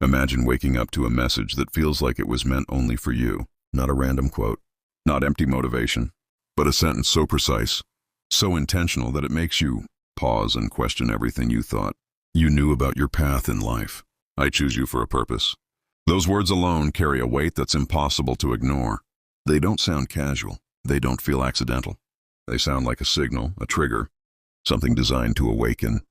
Imagine waking up to a message that feels like it was meant only for you. Not a random quote, not empty motivation, but a sentence so precise, so intentional that it makes you pause and question everything you thought you knew about your path in life. I choose you for a purpose. Those words alone carry a weight that's impossible to ignore. They don't sound casual. They don't feel accidental. They sound like a signal, a trigger, something designed to awaken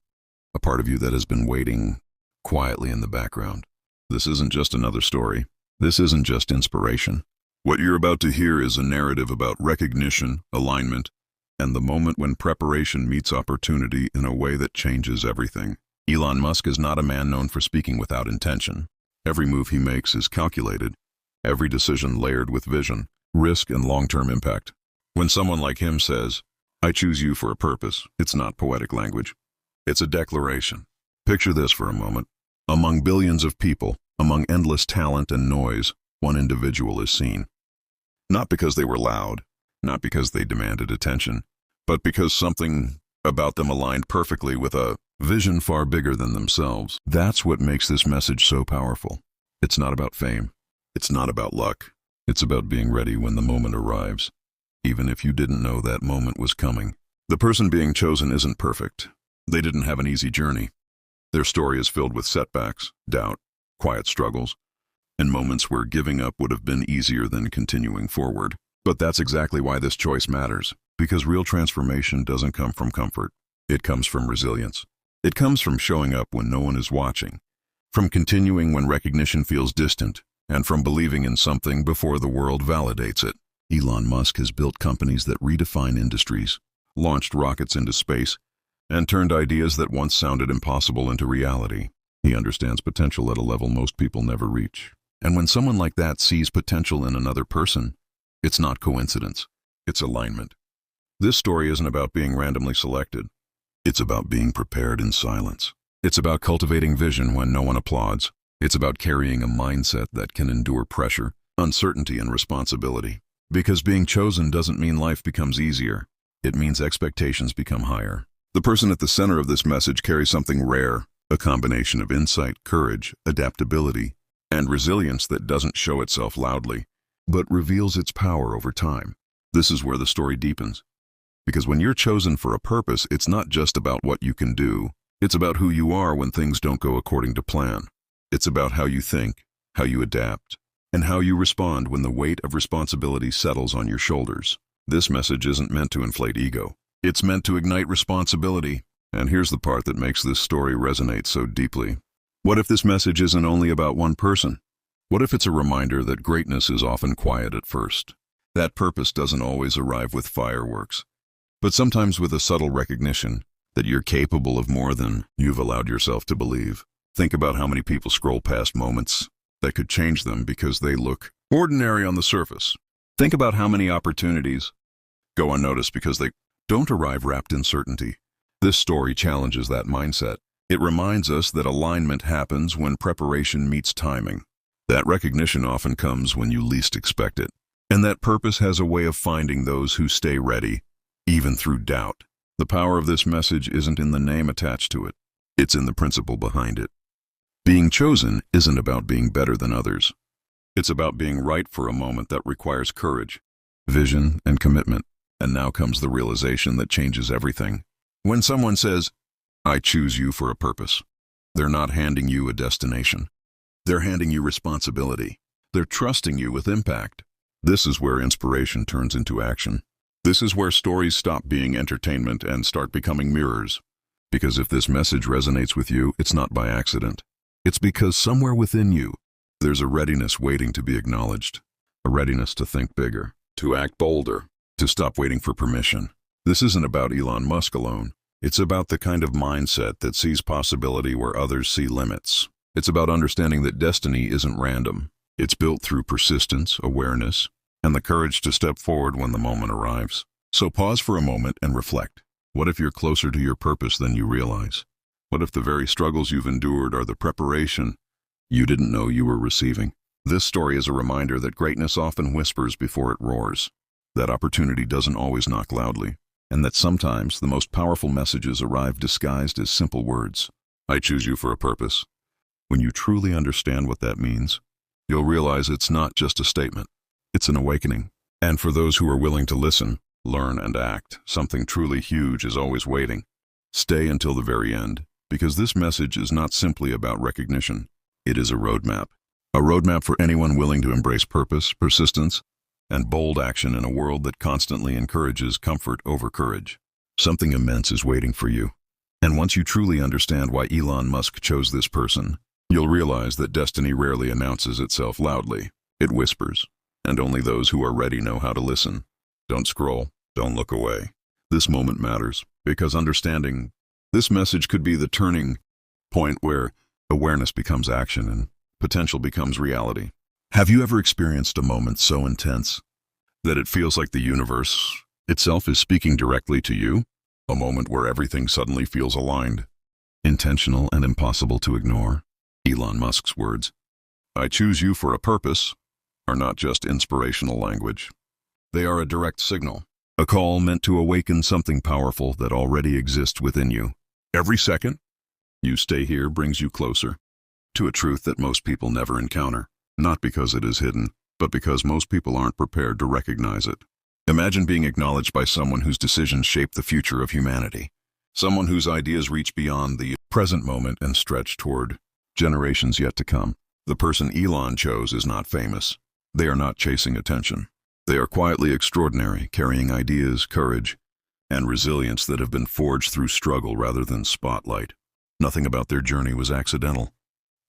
a part of you that has been waiting quietly in the background. This isn't just another story. This isn't just inspiration. What you're about to hear is a narrative about recognition, alignment, and the moment when preparation meets opportunity in a way that changes everything. Elon Musk is not a man known for speaking without intention. Every move he makes is calculated, every decision layered with vision, risk, and long-term impact. When someone like him says, "I choose you for a purpose," it's not poetic language. It's a declaration. Picture this for a moment. Among billions of people, among endless talent and noise, one individual is seen. Not because they were loud, not because they demanded attention, but because something about them aligned perfectly with a vision far bigger than themselves. That's what makes this message so powerful. It's not about fame. It's not about luck. It's about being ready when the moment arrives, even if you didn't know that moment was coming. The person being chosen isn't perfect. They didn't have an easy journey. Their story is filled with setbacks, doubt, quiet struggles, and moments where giving up would have been easier than continuing forward. But that's exactly why this choice matters, because real transformation doesn't come from comfort. It comes from resilience. It comes from showing up when no one is watching, from continuing when recognition feels distant, and from believing in something before the world validates it. Elon Musk has built companies that redefine industries, launched rockets into space, and turned ideas that once sounded impossible into reality. He understands potential at a level most people never reach. And when someone like that sees potential in another person, it's not coincidence, it's alignment. This story isn't about being randomly selected. It's about being prepared in silence. It's about cultivating vision when no one applauds. It's about carrying a mindset that can endure pressure, uncertainty, and responsibility. Because being chosen doesn't mean life becomes easier. It means expectations become higher. The person at the center of this message carries something rare, a combination of insight, courage, adaptability, and resilience that doesn't show itself loudly, but reveals its power over time. This is where the story deepens. Because when you're chosen for a purpose, it's not just about what you can do. It's about who you are when things don't go according to plan. It's about how you think, how you adapt, and how you respond when the weight of responsibility settles on your shoulders. This message isn't meant to inflate ego. It's meant to ignite responsibility. And here's the part that makes this story resonate so deeply. What if this message isn't only about one person? What if it's a reminder that greatness is often quiet at first? That purpose doesn't always arrive with fireworks, but sometimes with a subtle recognition that you're capable of more than you've allowed yourself to believe. Think about how many people scroll past moments that could change them because they look ordinary on the surface. Think about how many opportunities go unnoticed because they don't arrive wrapped in certainty. This story challenges that mindset. It reminds us that alignment happens when preparation meets timing. That recognition often comes when you least expect it. And that purpose has a way of finding those who stay ready, even through doubt. The power of this message isn't in the name attached to it. It's in the principle behind it. Being chosen isn't about being better than others. It's about being right for a moment that requires courage, vision, and commitment. And now comes the realization that changes everything. When someone says, "I choose you for a purpose," they're not handing you a destination. They're handing you responsibility. They're trusting you with impact. This is where inspiration turns into action. This is where stories stop being entertainment and start becoming mirrors. Because if this message resonates with you, it's not by accident. It's because somewhere within you, there's a readiness waiting to be acknowledged. A readiness to think bigger, to act bolder, to stop waiting for permission. This isn't about Elon Musk alone. It's about the kind of mindset that sees possibility where others see limits. It's about understanding that destiny isn't random. It's built through persistence, awareness, and the courage to step forward when the moment arrives. So pause for a moment and reflect. What if you're closer to your purpose than you realize? What if the very struggles you've endured are the preparation you didn't know you were receiving? This story is a reminder that greatness often whispers before it roars, that opportunity doesn't always knock loudly, and that sometimes the most powerful messages arrive disguised as simple words. I choose you for a purpose. When you truly understand what that means, you'll realize it's not just a statement, it's an awakening. And for those who are willing to listen, learn, and act, something truly huge is always waiting. Stay until the very end, because this message is not simply about recognition. It is a roadmap. A roadmap for anyone willing to embrace purpose, persistence, and bold action in a world that constantly encourages comfort over courage. Something immense is waiting for you. And once you truly understand why Elon Musk chose this person, you'll realize that destiny rarely announces itself loudly. It whispers, and only those who are ready know how to listen. Don't scroll, don't look away. This moment matters, because understanding this message could be the turning point where awareness becomes action and potential becomes reality. Have you ever experienced a moment so intense that it feels like the universe itself is speaking directly to you? A moment where everything suddenly feels aligned, intentional, and impossible to ignore. Elon Musk's words, "I choose you for a purpose," are not just inspirational language. They are a direct signal, a call meant to awaken something powerful that already exists within you. Every second you stay here brings you closer to a truth that most people never encounter, not because it is hidden, but because most people aren't prepared to recognize it. Imagine being acknowledged by someone whose decisions shape the future of humanity, someone whose ideas reach beyond the present moment and stretch toward generations yet to come. The person Elon chose is not famous. They are not chasing attention. They are quietly extraordinary, carrying ideas, courage, and resilience that have been forged through struggle rather than spotlight. Nothing about their journey was accidental.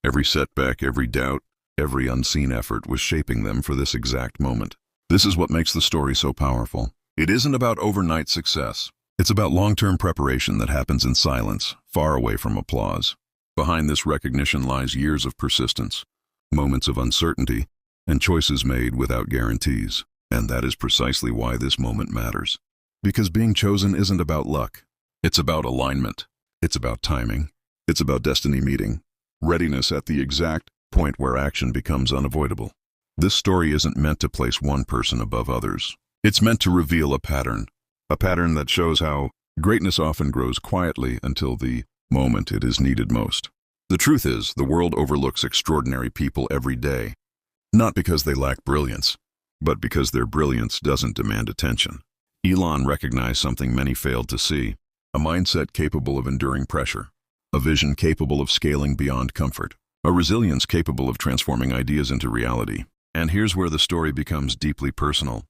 Every setback, every doubt, every unseen effort was shaping them for this exact moment. This is what makes the story so powerful. It isn't about overnight success. It's about long-term preparation that happens in silence, far away from applause. Behind this recognition lies years of persistence, moments of uncertainty, and choices made without guarantees. And that is precisely why this moment matters. Because being chosen isn't about luck. It's about alignment. It's about timing. It's about destiny meeting readiness at the exact point where action becomes unavoidable. This story isn't meant to place one person above others. It's meant to reveal a pattern that shows how greatness often grows quietly until the moment it is needed most. The truth is, the world overlooks extraordinary people every day, not because they lack brilliance, but because their brilliance doesn't demand attention. Elon recognized something many failed to see: a mindset capable of enduring pressure, a vision capable of scaling beyond comfort, a resilience capable of transforming ideas into reality. And here's where the story becomes deeply personal.